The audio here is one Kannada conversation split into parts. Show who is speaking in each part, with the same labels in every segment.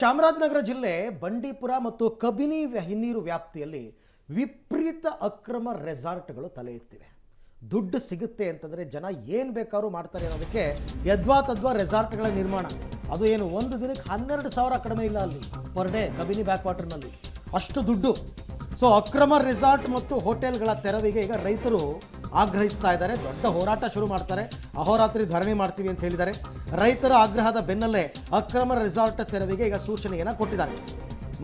Speaker 1: ಚಾಮರಾಜನಗರ ಜಿಲ್ಲೆ ಬಂಡೀಪುರ ಮತ್ತು ಕಬಿನಿ ಹಿನ್ನೀರು ವ್ಯಾಪ್ತಿಯಲ್ಲಿ ವಿಪರೀತ ಅಕ್ರಮ ರೆಸಾರ್ಟ್ಗಳು ತಲೆ ಎತ್ತಿವೆ. ದುಡ್ಡು ಸಿಗುತ್ತೆ ಅಂತಂದರೆ ಜನ ಏನು ಬೇಕಾದ್ರೂ ಮಾಡ್ತಾರೆ ಅನ್ನೋದಕ್ಕೆ ಯದ್ವಾ ತದ್ವಾ ರೆಸಾರ್ಟ್ಗಳ ನಿರ್ಮಾಣ. ಅದು ಏನು ಒಂದು ದಿನಕ್ಕೆ 12,000 ಕಡಿಮೆ ಇಲ್ಲ ಅಲ್ಲಿ ಪರ್ ಡೇ ಕಬಿನಿ ಬ್ಯಾಕ್ ವಾಟರ್ನಲ್ಲಿ ಅಷ್ಟು ದುಡ್ಡು. ಸೊ ಅಕ್ರಮ ರೆಸಾರ್ಟ್ ಮತ್ತು ಹೋಟೆಲ್ಗಳ ತೆರವಿಗೆ ಈಗ ರೈತರು ಆಗ್ರಹಿಸ್ತಾ ಇದ್ದಾರೆ. ದೊಡ್ಡ ಹೋರಾಟ ಶುರು ಮಾಡ್ತಾರೆ. ಅಹೋರಾತ್ರಿ ಧರಣಿ ಮಾಡ್ತೀವಿ ಅಂತ ಹೇಳಿದ್ದಾರೆ. ರೈತರ ಆಗ್ರಹದ ಬೆನ್ನಲ್ಲೇ ಅಕ್ರಮ ರೆಸಾರ್ಟ್ ತೆರವಿಗೆ ಈಗ ಸೂಚನೆಯನ್ನು ಕೊಟ್ಟಿದ್ದಾರೆ.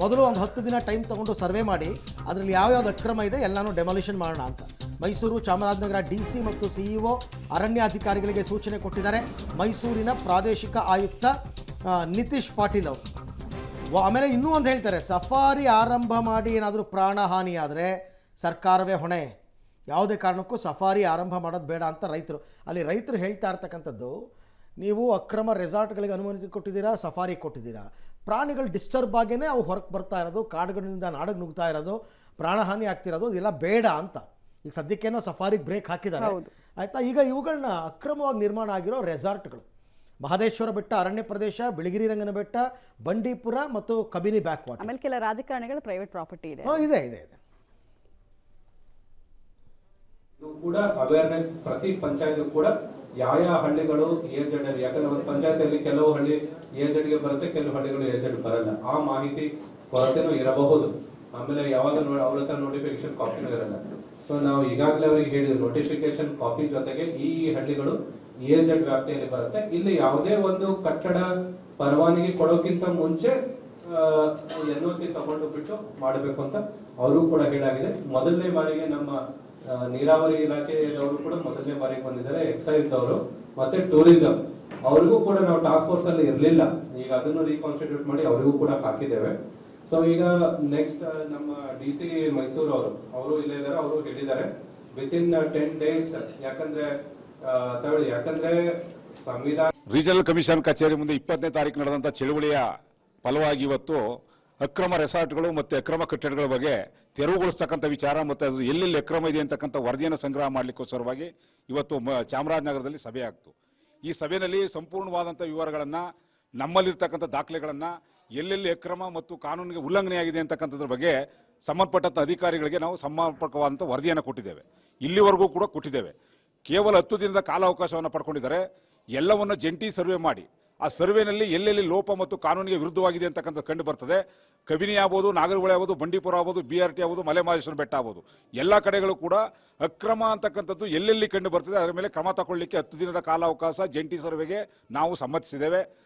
Speaker 1: ಮೊದಲು ಒಂದು 10 ದಿನ ಟೈಮ್ ತಗೊಂಡು ಸರ್ವೆ ಮಾಡಿ ಅದರಲ್ಲಿ ಯಾವ್ಯಾವ್ದು ಅಕ್ರಮ ಇದೆ ಎಲ್ಲನೂ ಡೆಮಾಲಿಷನ್ ಮಾಡೋಣ ಅಂತ ಮೈಸೂರು ಚಾಮರಾಜನಗರ DC ಮತ್ತು CEO ಅರಣ್ಯಾಧಿಕಾರಿಗಳಿಗೆ ಸೂಚನೆ ಕೊಟ್ಟಿದ್ದಾರೆ. ಮೈಸೂರಿನ ಪ್ರಾದೇಶಿಕ ಆಯುಕ್ತ ನಿತೀಶ್ ಪಾಟೀಲ್ ಅವರು ಆಮೇಲೆ ಇನ್ನೂ ಒಂದು ಹೇಳ್ತಾರೆ, ಸಫಾರಿ ಆರಂಭ ಮಾಡಿ ಏನಾದರೂ ಪ್ರಾಣ ಹಾನಿಯಾದರೆ ಸರ್ಕಾರವೇ ಹೊಣೆ. ಯಾವುದೇ ಕಾರಣಕ್ಕೂ ಸಫಾರಿ ಆರಂಭ ಮಾಡೋದು ಬೇಡ ಅಂತ ರೈತರು ಹೇಳ್ತಾ ಇರ್ತಕ್ಕಂಥದ್ದು, ನೀವು ಅಕ್ರಮ ರೆಸಾರ್ಟ್ಗಳಿಗೆ ಅನುಮತಿ ಕೊಟ್ಟಿದ್ದೀರಾ, ಸಫಾರಿ ಕೊಟ್ಟಿದ್ದೀರಾ, ಪ್ರಾಣಿಗಳು ಡಿಸ್ಟರ್ಬ್ ಆಗೇ ಅವು ಹೊರಗೆ ಬರ್ತಾ ಇರೋದು, ಕಾಡುಗಳಿಂದ ನಾಡಿಗೆ ನುಗ್ತಾ ಇರೋದು, ಪ್ರಾಣಹಾನಿ ಆಗ್ತಿರೋದು, ಇದೆಲ್ಲ ಬೇಡ ಅಂತ. ಈಗ ಸದ್ಯಕ್ಕೇನೋ ಸಫಾರಿಗೆ ಬ್ರೇಕ್ ಹಾಕಿದ್ದಾರೆ ಆಯಿತಾ. ಈಗ ಇವುಗಳನ್ನ ಅಕ್ರಮವಾಗಿ ನಿರ್ಮಾಣ ಆಗಿರೋ ರೆಸಾರ್ಟ್ಗಳು ಮಹದೇಶ್ವರ ಬೆಟ್ಟ ಅರಣ್ಯ ಪ್ರದೇಶ, ಬಿಳಿಗಿರಿ ರಂಗನ ಬೆಟ್ಟ, ಬಂಡೀಪುರ ಮತ್ತು ಕಬಿನಿ ಬ್ಯಾಕ್ ವಾಟರ್.
Speaker 2: ಆಮೇಲೆ ಕೆಲ ರಾಜಕಾರಣಿಗಳ ಪ್ರೈವೇಟ್ ಪ್ರಾಪರ್ಟಿ ಇದೆ.
Speaker 1: ಇದೆ ಇದೆ ಇದೆ
Speaker 3: ಕೂಡ ಅವೇರ್ನೆಸ್ ಪ್ರತಿ ಪಂಚಾಯತ್ ಕೂಡ ಯಾವ ಹಳ್ಳಿಗಳು ಏಜೆಡ್, ಯಾಕಂದ್ರೆ ಒಂದು ಪಂಚಾಯತಿಯಲ್ಲಿ ಕೆಲವು ಹಳ್ಳಿ ಏಜೆಡ್ಗೆ ಬರುತ್ತೆ, ಕೆಲವು ಹಳ್ಳಿಗಳು ಏಜೆಡ್ ಬರಲ್ಲ. ಆ ಮಾಹಿತಿ ಕೊರತೆನೂ ಇರಬಹುದು. ಆಮೇಲೆ ಯಾವಾಗ ಅವ್ರ ಹತ್ರ ನೋಟಿಫಿಕೇಶನ್ ಕಾಪಿನೂ ಇರಲ್ಲ. ಸೊ ನಾವು ಈಗಾಗಲೇ ಅವರಿಗೆ ಹೇಳಿದ್ವಿ, ನೋಟಿಫಿಕೇಶನ್ ಕಾಪಿ ಜೊತೆಗೆ ಈ ಹಳ್ಳಿಗಳು ಏಜೆಡ್ ವ್ಯಾಪ್ತಿಯಲ್ಲಿ ಬರುತ್ತೆ. ಇಲ್ಲಿ ಯಾವುದೇ ಒಂದು ಕಟ್ಟಡ ಪರವಾನಗಿ ಕೊಡೋಕ್ಕಿಂತ ಮುಂಚೆ NOC ತಗೊಂಡು ಬಿಟ್ಟು ಮಾಡಬೇಕು ಅಂತ ಅವರು ಕೂಡ ಹೇಳಾಗಿದೆ. ಮೊದಲನೇ ಬಾರಿಗೆ ನಮ್ಮ ನೀರಾವರಿ ಇಲಾಖೆಯವರು ಕೂಡ ಮೊದಲನೇ ಬಾರಿಗೆ ಬಂದಿದ್ದಾರೆ. ಎಕ್ಸೈಸ್ ದವರು ಮತ್ತೆ ಟೂರಿಸಂ ಅವರಿಗೂ ಕೂಡ ನಾವು ಟಾಸ್ಕ್ ಫೋರ್ಸ್ ಅಲ್ಲಿ ಇರಲಿಲ್ಲ. ಈಗ ಅದನ್ನು ರೀಕಾನ್ಸ್ಟಿಟ್ಯೂಟ್ ಮಾಡಿ ಅವರಿಗೂ ಕೂಡ ಹಾಕಿದ್ದೇವೆ. ಸೊ ಈಗ ನೆಕ್ಸ್ಟ್ ನಮ್ಮ DC ಮೈಸೂರು ಅವರು ಇಲ್ಲೇ ಇದ್ದಾರೆ. ಅವರು ಹೇಳಿದ್ದಾರೆ ವಿತಿನ್ 10 days, ಯಾಕಂದ್ರೆ ಸಂವಿಧಾನ
Speaker 4: ರೀಜನಲ್ ಕಮಿಷನ್ ಕಚೇರಿ ಮುಂದೆ 20ನೇ ತಾರೀಕು ನಡೆದಂತ ಚಳುವಳಿಯ ಫಲವಾಗಿ ಇವತ್ತು ಅಕ್ರಮ ರೆಸಾರ್ಟ್ಗಳು ಮತ್ತು ಅಕ್ರಮ ಕಟ್ಟಡಗಳ ಬಗ್ಗೆ ತೆರವುಗೊಳಿಸ್ತಕ್ಕಂಥ ವಿಚಾರ ಮತ್ತು ಅದು ಎಲ್ಲೆಲ್ಲಿ ಅಕ್ರಮ ಇದೆ ಅಂತಕ್ಕಂಥ ವರದಿಯನ್ನು ಸಂಗ್ರಹ ಮಾಡಲಿಕ್ಕೋಸ್ಕರವಾಗಿ ಇವತ್ತು ಚಾಮರಾಜನಗರದಲ್ಲಿ ಸಭೆ ಆಗ್ತು. ಈ ಸಭೆಯಲ್ಲಿ ಸಂಪೂರ್ಣವಾದಂಥ ವಿವರಗಳನ್ನು, ನಮ್ಮಲ್ಲಿರ್ತಕ್ಕಂಥ ದಾಖಲೆಗಳನ್ನು, ಎಲ್ಲೆಲ್ಲಿ ಅಕ್ರಮ ಮತ್ತು ಕಾನೂನಿಗೆ ಉಲ್ಲಂಘನೆಯಾಗಿದೆ ಅಂತಕ್ಕಂಥದ್ರ ಬಗ್ಗೆ ಸಂಬಂಧಪಟ್ಟಂಥ ಅಧಿಕಾರಿಗಳಿಗೆ ನಾವು ಸಮರ್ಪಕವಾದಂಥ ವರದಿಯನ್ನು ಕೊಟ್ಟಿದ್ದೇವೆ. ಇಲ್ಲಿವರೆಗೂ ಕೂಡ ಕೊಟ್ಟಿದ್ದೇವೆ. ಕೇವಲ 10 ದಿನದ ಕಾಲಾವಕಾಶವನ್ನು ಪಡ್ಕೊಂಡಿದ್ದಾರೆ. ಎಲ್ಲವನ್ನು ಜಂಟಿ ಸರ್ವೆ ಮಾಡಿ ಆ ಸರ್ವೆನಲ್ಲಿ ಎಲ್ಲೆಲ್ಲಿ ಲೋಪ ಮತ್ತು ಕಾನೂನಿಗೆ ವಿರುದ್ಧವಾಗಿದೆ ಅಂತಕ್ಕಂಥ ಕಂಡು ಬರ್ತದೆ. ಕಬಿನಿ ಆಗ್ಬೋದು, ನಾಗರಹೊಳೆ ಆಗ್ಬೋದು, ಬಂಡೀಪುರ ಆಗ್ಬೋದು, BRT ಆಗ್ಬೋದು, ಮಲೆಮಹದೇಶ್ವರ ಬೆಟ್ಟ ಆಗ್ಬೋದು, ಎಲ್ಲ ಕಡೆಗಳು ಕೂಡ ಅಕ್ರಮ ಅಂತಕ್ಕಂಥದ್ದು ಎಲ್ಲೆಲ್ಲಿ ಕಂಡು ಬರ್ತದೆ ಅದರ ಮೇಲೆ ಕ್ರಮ ತಗೊಳ್ಳಿಕ್ಕೆ 10 ದಿನದ ಕಾಲಾವಕಾಶ ಜಂಟಿ ಸರ್ವೆಗೆ ನಾವು ಸಮ್ಮತಿಸಿದ್ದೇವೆ.